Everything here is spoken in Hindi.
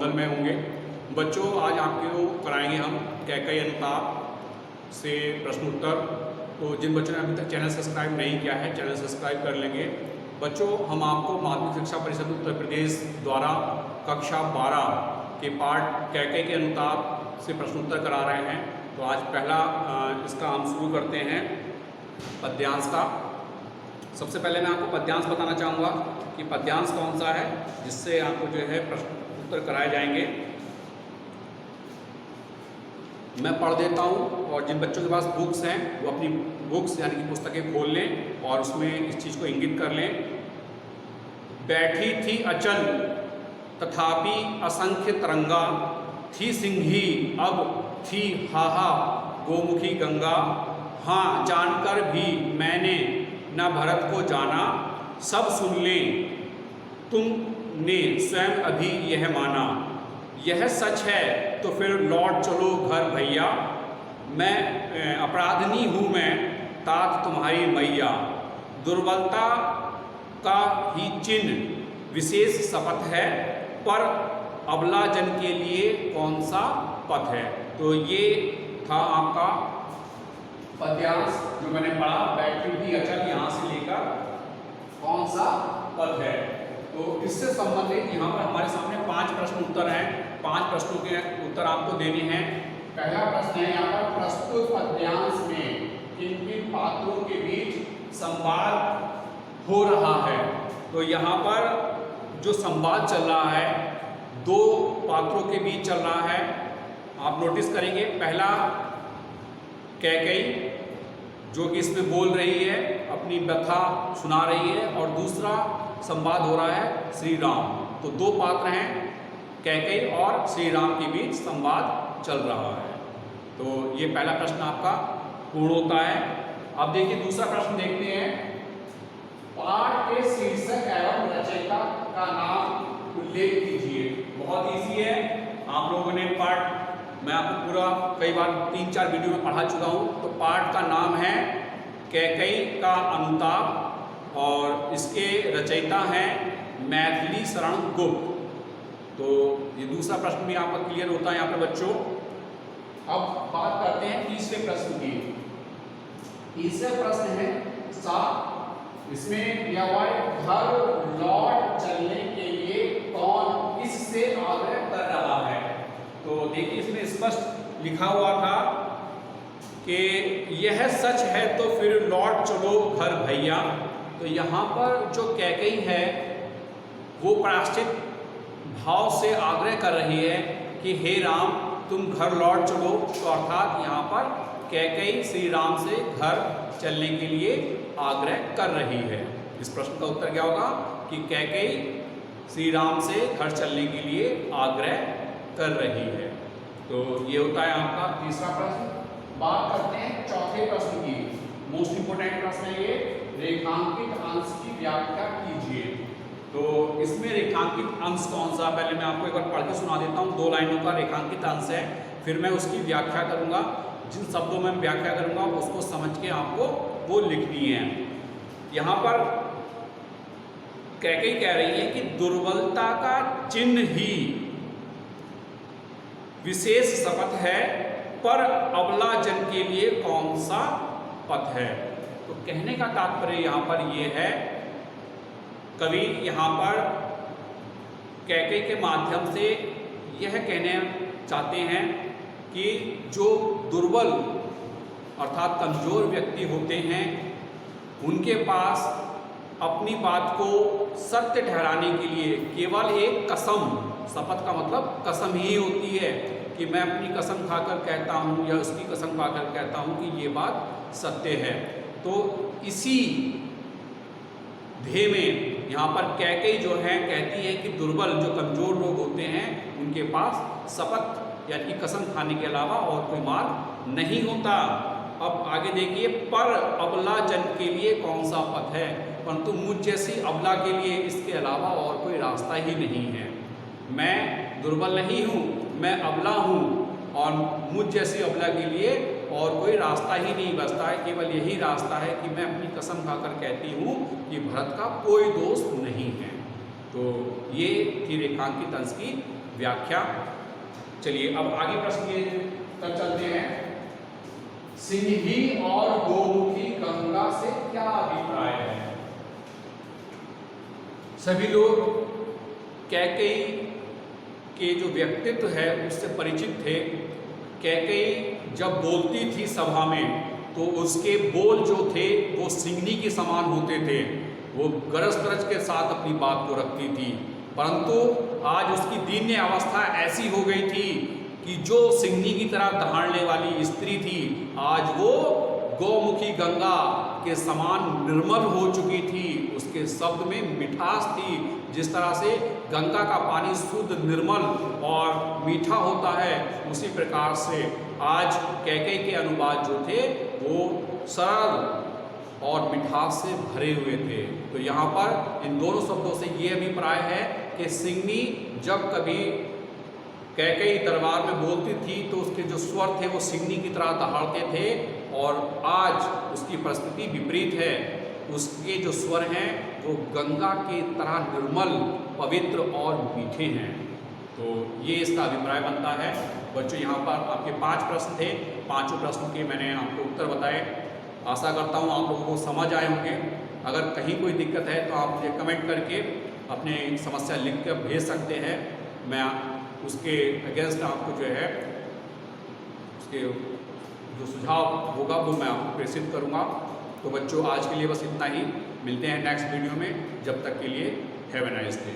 मंगल में होंगे। बच्चों, आज आपको कराएंगे हम कैकई अनुताप से प्रश्न उत्तर। तो जिन बच्चों ने अभी तक चैनल सब्सक्राइब नहीं किया है, चैनल सब्सक्राइब कर लेंगे। बच्चों, हम आपको माध्यमिक शिक्षा परिषद उत्तर प्रदेश द्वारा कक्षा 12 के पाठ कैकई के अनुताप से प्रश्न उत्तर करा रहे हैं। तो आज पहला इसका हम शुरू करते हैं पद्यांश का। सबसे पहले मैं आपको पद्यांश बताना चाहूँगा कि पद्यांश कौन सा है जिससे आपको जो है प्रश्न उत्तर कराए जाएंगे। मैं पढ़ देता हूँ और जिन बच्चों के पास बुक्स हैं वो अपनी बुक्स यानी कि पुस्तकें खोल लें और उसमें इस चीज़ को इंगित कर लें। बैठी थी अचल तथापि असंख्य तरंगा, थी सिंही अब थी हाहा गोमुखी गंगा। हाँ, जानकर भी मैंने न भरत को जाना, सब सुन लें तुमने स्वयं अभी यह माना। यह सच है तो फिर लौट चलो घर भैया, मैं अपराधनी हूँ मैं तात तुम्हारी मैया। दुर्बलता का ही चिन्ह विशेष शपथ है, पर अबला जन के लिए कौन सा पथ है। तो ये था आपका पद्यांश जो मैंने पढ़ा। बैठी थी अचल यहाँ से लेकर कौन सा पद है। तो इससे संबंधित यहाँ पर हमारे सामने 5 प्रश्न उत्तर हैं। 5 प्रश्नों के उत्तर आपको देने हैं। पहला प्रश्न है यहाँ पर, प्रस्तुत पद्यांश में किन किन पात्रों के बीच संवाद हो रहा है। तो यहाँ पर जो संवाद चल रहा है 2 पात्रों के बीच चल रहा है। आप नोटिस करेंगे, पहला कैकई जो कि इसमें बोल रही है, अपनी व्यथा सुना रही है, और दूसरा संवाद हो रहा है श्री राम। तो 2 पात्र हैं, कैकई और श्री राम के बीच संवाद चल रहा है। तो ये पहला प्रश्न आपका पूर्ण होता है। अब देखिए दूसरा प्रश्न देखते हैं। पाठ के शीर्षक एवं रचयिता का नाम उल्लेख कीजिए। बहुत इजी है, आप लोगों ने पाठ मैं आपको पूरा कई बार 3-4 वीडियो में पढ़ा चुका हूँ। तो पाठ का नाम है कैकई का अनुताप और इसके रचयिता हैं मैथिली शरण गुप्त। तो ये दूसरा प्रश्न भी आपका क्लियर होता है यहाँ पर बच्चों। अब बात करते हैं तीसरे प्रश्न की। तीसरा प्रश्न है 7। इसमें दिया हुआ है, घर लौट चलने के लिए कौन किससे आग्रह कर रहा है। तो देखिए इसमें स्पष्ट लिखा हुआ था कि यह सच है तो फिर लौट चलो घर भैया। तो यहाँ पर जो कैकई है वो प्रायश्चित भाव से आग्रह कर रही है कि हे राम तुम घर लौट चलो। तो अर्थात यहाँ पर कैकई श्री राम से घर चलने के लिए आग्रह कर रही है। इस प्रश्न का उत्तर क्या होगा कि कैकई श्री राम से घर चलने के लिए आग्रह कर रही है। तो ये होता है आपका तीसरा प्रश्न। बात करते हैं चौथे प्रश्न की। मोस्ट इंपोर्टेंट प्रश्न है ये, रेखांकित अंश की व्याख्या कीजिए। तो इसमें रेखांकित अंश कौन सा, पहले मैं आपको एक बार पढ़ के सुना देता हूँ। 2 लाइनों का रेखांकित अंश है, फिर मैं उसकी व्याख्या करूँगा। जिन शब्दों में व्याख्या करूँगा उसको समझ के आपको वो लिखनी है। यहाँ पर कैकई कह रही है कि दुर्बलता का चिन्ह ही विशेष शपथ है, पर अबला जन के लिए कौन सा पथ है। तो कहने का तात्पर्य यहाँ पर ये है, कवि यहाँ पर कैकई के माध्यम से यह कहना चाहते हैं कि जो दुर्बल अर्थात कमजोर व्यक्ति होते हैं उनके पास अपनी बात को सत्य ठहराने के लिए केवल एक कसम, शपथ का मतलब कसम ही होती है कि मैं अपनी कसम खाकर कहता हूँ या उसकी कसम खाकर कहता हूँ कि ये बात सत्य है। तो इसी ध्येय में यहाँ पर कैकई जो है कहती है कि दुर्बल जो कमजोर लोग होते हैं उनके पास शपथ यानी कि कसम खाने के अलावा और कोई मार्ग नहीं होता। अब आगे देखिए, पर अबला जन के लिए कौन सा पथ है, परंतु मुझ जैसी अबला के लिए इसके अलावा और कोई रास्ता ही नहीं है। मैं दुर्बल नहीं हूँ, मैं अबला हूँ और मुझ जैसी अबला के लिए और कोई रास्ता ही नहीं बचता है। केवल यही रास्ता है कि मैं अपनी कसम खाकर कहती हूँ कि भरत का कोई दोष नहीं है। तो ये थी रेखांकित अंश की व्याख्या। चलिए अब आगे प्रश्न के तक चलते हैं। सिंही और गोमुखी गंगा से क्या अभिप्राय है? सभी लोग कैकेयी के जो व्यक्तित्व है उससे परिचित थे। कैकेयी जब बोलती थी सभा में तो उसके बोल जो थे वो सिंहनी के समान होते थे। वो गरज तरज के साथ अपनी बात को रखती थी, परंतु आज उसकी दीन्य अवस्था ऐसी हो गई थी कि जो सिंहनी की तरह दहाड़ने वाली स्त्री थी आज वो गौमुखी गंगा के समान निर्मल हो चुकी थी। उसके शब्द में मिठास थी। जिस तरह से गंगा का पानी शुद्ध, निर्मल और मीठा होता है, उसी प्रकार से आज कैकेयी के अनुवाद जो थे वो सरल और मिठास से भरे हुए थे। तो यहाँ पर इन दोनों शब्दों से ये अभिप्राय है कि सिंहनी जब कभी कैकेयी दरबार में बोलती थी तो उसके जो स्वर थे वो सिंहनी की तरह दहाड़ते थे, और आज उसकी परिस्थिति विपरीत है। उसके जो स्वर हैं वो गंगा की तरह निर्मल, पवित्र और मीठे हैं। तो ये इसका अभिप्राय बनता है। बच्चों यहाँ पर आपके 5 प्रश्न थे, पांचों प्रश्नों के मैंने आपको उत्तर बताए। आशा करता हूँ आप लोगों को समझ आए होंगे। अगर कहीं कोई दिक्कत है तो आप मुझे कमेंट करके अपने समस्या लिख कर भेज सकते हैं। मैं उसके अगेंस्ट आपको जो है उसके जो सुझाव होगा वो मैं आपको प्रेषित करूँगा। तो बच्चों आज के लिए बस इतना ही। मिलते हैं नेक्स्ट वीडियो में। जब तक के लिए हैव ए नाइस डे।